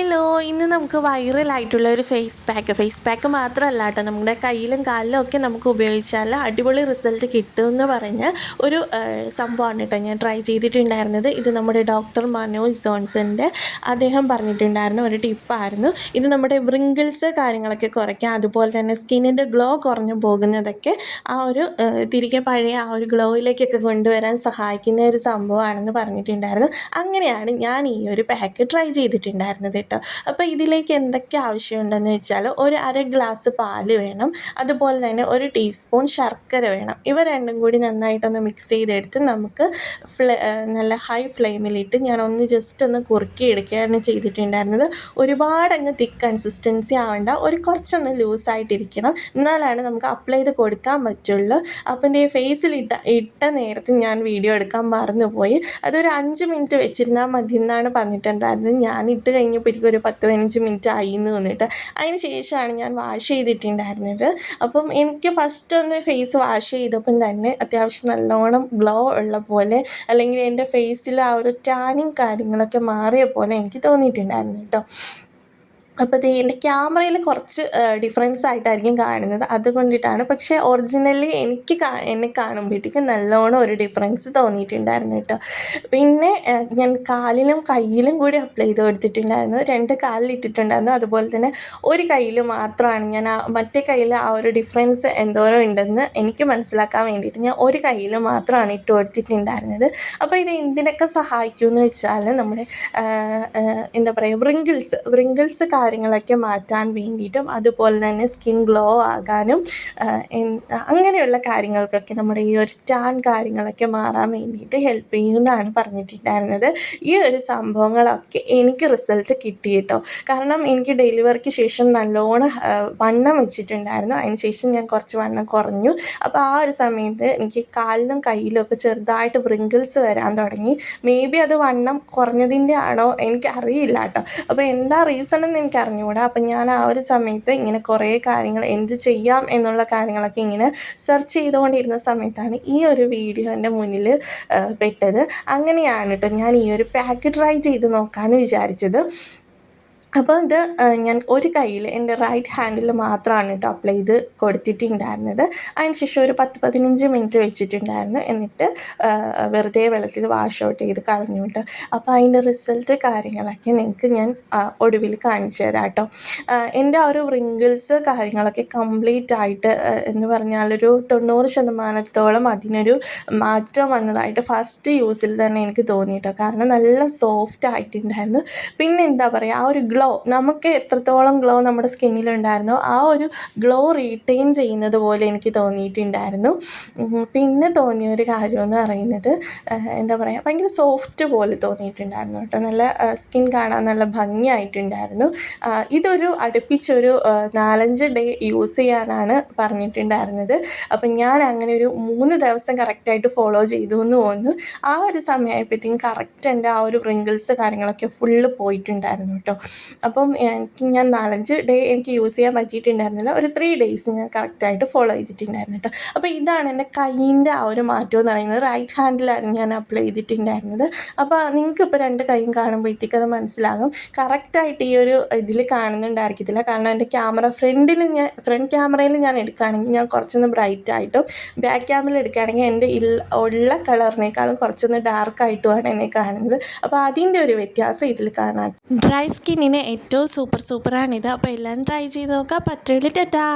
Hello, ഇന്ന് നമുക്ക് വൈറലായിട്ടുള്ള ഒരു ഫേസ് പാക്ക് മാത്രമല്ല കേട്ടോ, നമ്മുടെ കയ്യിലും കാലിലും ഒക്കെ നമുക്ക് ഉപയോഗിച്ചാൽ അടിപൊളി റിസൾട്ട് കിട്ടുമെന്ന് പറഞ്ഞ ഒരു സംഭവമാണ് കേട്ടോ ഞാൻ ട്രൈ ചെയ്തിട്ടുണ്ടായിരുന്നത്. ഇത് നമ്മുടെ ഡോക്ടർ മനോജ് ജോൺസൻ്റെ അദ്ദേഹം പറഞ്ഞിട്ടുണ്ടായിരുന്ന ഒരു ടിപ്പായിരുന്നു. ഇത് നമ്മുടെ വ്രിങ്കിൾസ് കാര്യങ്ങളൊക്കെ കുറയ്ക്കാം, അതുപോലെ തന്നെ സ്കിന്നിൻ്റെ ഗ്ലോ കുറഞ്ഞു പോകുന്നതൊക്കെ ആ ഒരു തിരികെ പഴയ ആ ഒരു ഗ്ലോയിലേക്കൊക്കെ കൊണ്ടുവരാൻ സഹായിക്കുന്ന ഒരു സംഭവമാണെന്ന് പറഞ്ഞിട്ടുണ്ടായിരുന്നു. അങ്ങനെയാണ് ഞാൻ ഈ ഒരു പാക്ക് ട്രൈ ചെയ്തിട്ടുണ്ടായിരുന്നത് കേട്ടോ. അപ്പോൾ ഇതിലേക്ക് എന്തൊക്കെ ആവശ്യമുണ്ടെന്ന് വെച്ചാൽ ഒരു അര ഗ്ലാസ് പാല് വേണം, അതുപോലെ തന്നെ ഒരു ടീസ്പൂൺ ശർക്കര വേണം. ഇവ രണ്ടും കൂടി നന്നായിട്ടൊന്ന് മിക്സ് ചെയ്തെടുത്ത് നമുക്ക് നല്ല ഹൈ ഫ്ലെയിമിലിട്ട് ഞാനൊന്ന് ജസ്റ്റ് ഒന്ന് കുറുക്കിയെടുക്കുകയാണ് ചെയ്തിട്ടുണ്ടായിരുന്നത്. ഒരുപാടങ്ങ് തിക്ക് കൺസിസ്റ്റൻസി ആവേണ്ട, ഒരു കുറച്ചൊന്ന് ലൂസായിട്ടിരിക്കണം, എന്നാലാണ് നമുക്ക് അപ്ലൈ ചെയ്ത് കൊടുക്കാൻ പറ്റുള്ളൂ. അപ്പം എൻ്റെ ഫേസിൽ ഇട്ട നേരത്തെ ഞാൻ വീഡിയോ എടുക്കാൻ മറന്നുപോയി. അതൊരു 5 മിനിറ്റ് വെച്ചിരുന്നാൽ മതി എന്നാണ് പറഞ്ഞിട്ടുണ്ടായിരുന്നത്. ഞാൻ ഇട്ട് കഴിഞ്ഞപ്പോഴേക്കും ഒരു 10-15 മിനിറ്റ് ആയി എന്ന് തോന്നിയിട്ട് അതിന് ശേഷമാണ് ഞാൻ വാഷ് ചെയ്തിട്ടുണ്ടായിരുന്നത്. അപ്പം എനിക്ക് ഫസ്റ്റ് ഒന്ന് ഫേസ് വാഷ് ചെയ്തപ്പം തന്നെ അത്യാവശ്യം നല്ലോണം ഗ്ലോ ഉള്ള പോലെ, അല്ലെങ്കിൽ എൻ്റെ ഫേസിൽ ആ ഒരു ടാനിങ് കാര്യങ്ങളൊക്കെ മാറിയ പോലെ എനിക്ക് തോന്നിയിട്ടുണ്ടായിരുന്നു കേട്ടോ. അപ്പോൾ എൻ്റെ ക്യാമറയിൽ കുറച്ച് ഡിഫറൻസ് ആയിട്ടായിരിക്കും കാണുന്നത്, അതുകൊണ്ടിട്ടാണ്. പക്ഷേ ഒറിജിനലി എന്നെ കാണുമ്പോഴത്തേക്കും നല്ലോണം ഒരു ഡിഫറൻസ് തോന്നിയിട്ടുണ്ടായിരുന്നു കേട്ടോ. പിന്നെ ഞാൻ കാലിലും കയ്യിലും കൂടി അപ്ലൈ ചെയ്ത് കൊടുത്തിട്ടുണ്ടായിരുന്നു. 2 കാലിൽ ഇട്ടിട്ടുണ്ടായിരുന്നു, അതുപോലെ തന്നെ ഒരു കയ്യിൽ മാത്രമാണ് ഞാൻ മറ്റേ കയ്യിൽ ആ ഒരു ഡിഫറൻസ് എന്തോരം ഉണ്ടെന്ന് എനിക്ക് മനസ്സിലാക്കാൻ വേണ്ടിയിട്ട് ഞാൻ ഒരു കയ്യിൽ മാത്രമാണ് ഇട്ട് കൊടുത്തിട്ടുണ്ടായിരുന്നത്. അപ്പോൾ ഇത് എന്തിനൊക്കെ സഹായിക്കുമെന്ന് വെച്ചാൽ നമ്മുടെ എന്താ പറയുക, വ്രിങ്കിൾസ് കാര്യങ്ങളൊക്കെ മാറ്റാൻ വേണ്ടിയിട്ടും, അതുപോലെ തന്നെ സ്കിൻ ഗ്ലോ ആകാനും അങ്ങനെയുള്ള കാര്യങ്ങൾക്കൊക്കെ നമ്മുടെ ഈ ഒരു ടാൻ കാര്യങ്ങളൊക്കെ മാറാൻ വേണ്ടിയിട്ട് ഹെൽപ്പ് ചെയ്യുമെന്നാണ് പറഞ്ഞിട്ടുണ്ടായിരുന്നത്. ഈ ഒരു സംഭവങ്ങളൊക്കെ എനിക്ക് റിസൾട്ട് കിട്ടി കേട്ടോ. കാരണം എനിക്ക് ഡെലിവറിക്ക് ശേഷം നല്ലോണം വണ്ണം വെച്ചിട്ടുണ്ടായിരുന്നു. അതിന് ശേഷം ഞാൻ കുറച്ച് വണ്ണം കുറഞ്ഞു. അപ്പോൾ ആ ഒരു സമയത്ത് എനിക്ക് കാലിലും കയ്യിലും ഒക്കെ ചെറുതായിട്ട് വ്രിങ്കിൾസ് വരാൻ തുടങ്ങി. മേ ബി അത് വണ്ണം കുറഞ്ഞതിൻ്റെ ആണോ എനിക്കറിയില്ല കേട്ടോ. അപ്പോൾ എന്താ റീസൺ എന്ന് എനിക്ക് അറിഞ്ഞുകൂടാ. അപ്പം ഞാൻ ആ ഒരു സമയത്ത് ഇങ്ങനെ കുറേ കാര്യങ്ങൾ എന്ത് ചെയ്യാം എന്നുള്ള കാര്യങ്ങളൊക്കെ ഇങ്ങനെ സെർച്ച് ചെയ്തുകൊണ്ടിരുന്ന സമയത്താണ് ഈ ഒരു വീഡിയോ എൻ്റെ മുന്നിൽ പെട്ടത്. അങ്ങനെയാണ് കേട്ടോ ഞാൻ ഈ ഒരു പാക്ക് ട്രൈ ചെയ്ത് നോക്കാമെന്ന് വിചാരിച്ചത്. അപ്പോൾ ഇത് ഞാൻ ഒരു കയ്യിൽ എൻ്റെ റൈറ്റ് ഹാൻഡിൽ മാത്രമാണ് കേട്ടോ അപ്ലൈ ചെയ്ത് കൊടുത്തിട്ടുണ്ടായിരുന്നത്. അതിന് ശേഷം ഒരു 10-15 മിനിറ്റ് വെച്ചിട്ടുണ്ടായിരുന്നു. എന്നിട്ട് വെറുതെ വെള്ളത്തിൽ വാഷ് ഔട്ട് ചെയ്ത് കളഞ്ഞു കേട്ടോ. അപ്പോൾ അതിൻ്റെ റിസൾട്ട് കാര്യങ്ങളൊക്കെ നിങ്ങൾക്ക് ഞാൻ ഒടുവിൽ കാണിച്ചു തരാം കേട്ടോ. എൻ്റെ ആ ഒരു വ്രിങ്കിൾസ് കാര്യങ്ങളൊക്കെ കംപ്ലീറ്റ് ആയിട്ട് എന്ന് പറഞ്ഞാലൊരു 90% അതിനൊരു മാറ്റം വന്നതായിട്ട് ഫസ്റ്റ് യൂസിൽ തന്നെ എനിക്ക് തോന്നി കേട്ടോ. കാരണം നല്ല സോഫ്റ്റ് ആയിട്ടുണ്ടായിരുന്നു. പിന്നെ എന്താ പറയുക, ആ ഒരു നമുക്ക് എത്രത്തോളം ഗ്ലോ നമ്മുടെ സ്കിന്നിലുണ്ടായിരുന്നോ ആ ഒരു ഗ്ലോ റീറ്റെയിൻ ചെയ്യുന്നത് പോലെ എനിക്ക് തോന്നിയിട്ടുണ്ടായിരുന്നു. പിന്നെ തോന്നിയൊരു കാര്യമെന്ന് പറയുന്നത് എന്താ പറയുക, ഭയങ്കര സോഫ്റ്റ് പോലെ തോന്നിയിട്ടുണ്ടായിരുന്നു കേട്ടോ. നല്ല സ്കിൻ കാണാൻ നല്ല ഭംഗിയായിട്ടുണ്ടായിരുന്നു. ഇതൊരു അടുപ്പിച്ചൊരു 4-5 ഡേ യൂസ് ചെയ്യാനാണ് പറഞ്ഞിട്ടുണ്ടായിരുന്നത്. അപ്പം ഞാൻ അങ്ങനെ ഒരു 3 ദിവസം കറക്റ്റായിട്ട് ഫോളോ ചെയ്തു എന്ന് തോന്നുന്നു. ആ ഒരു സമയമായപ്പോഴത്തേക്കും കറക്റ്റ് എൻ്റെ ആ ഒരു വ്രിങ്കിൾസ് കാര്യങ്ങളൊക്കെ ഫുള്ള് പോയിട്ടുണ്ടായിരുന്നു കേട്ടോ. അപ്പം ഞാൻ 4-5 ഡേ എനിക്ക് യൂസ് ചെയ്യാൻ പറ്റിയിട്ടുണ്ടായിരുന്നില്ല. ഒരു 3 ഡേയ്സ് ഞാൻ കറക്റ്റായിട്ട് ഫോളോ ചെയ്തിട്ടുണ്ടായിരുന്നു കേട്ടോ. അപ്പോൾ ഇതാണ് എൻ്റെ കയ്യിൻ്റെ ആ ഒരു മാറ്റം എന്ന് പറയുന്നത്. റൈറ്റ് ഹാൻഡിലായിരുന്നു ഞാൻ അപ്ലൈ ചെയ്തിട്ടുണ്ടായിരുന്നത്. അപ്പോൾ നിങ്ങൾക്ക് ഇപ്പോൾ 2 കൈയും കാണുമ്പോഴത്തേക്ക് അത് മനസ്സിലാകും. കറക്റ്റായിട്ട് ഈ ഒരു ഇതിൽ കാണുന്നുണ്ടായിരിക്കത്തില്ല, കാരണം എൻ്റെ ഫ്രണ്ട് ക്യാമറയിൽ ഞാൻ എടുക്കുകയാണെങ്കിൽ ഞാൻ കുറച്ചൊന്ന് ബ്രൈറ്റ് ആയിട്ടും, ബാക്ക് ക്യാമറയിൽ എടുക്കുകയാണെങ്കിൽ എൻ്റെ ഉള്ള കളറിനേക്കാളും കുറച്ചൊന്ന് ഡാർക്കായിട്ടുമാണ് എന്നെ കാണുന്നത്. അപ്പോൾ അതിൻ്റെ ഒരു വ്യത്യാസം ഇതിൽ കാണാം. ഡ്രൈ സ്കിന്നിന് ഏറ്റവും സൂപ്പറാണിത്. അപ്പോൾ എല്ലാവരും ട്രൈ ചെയ്ത് നോക്കാം. പറ്റുള്ളൂ. ടാറ്റാ.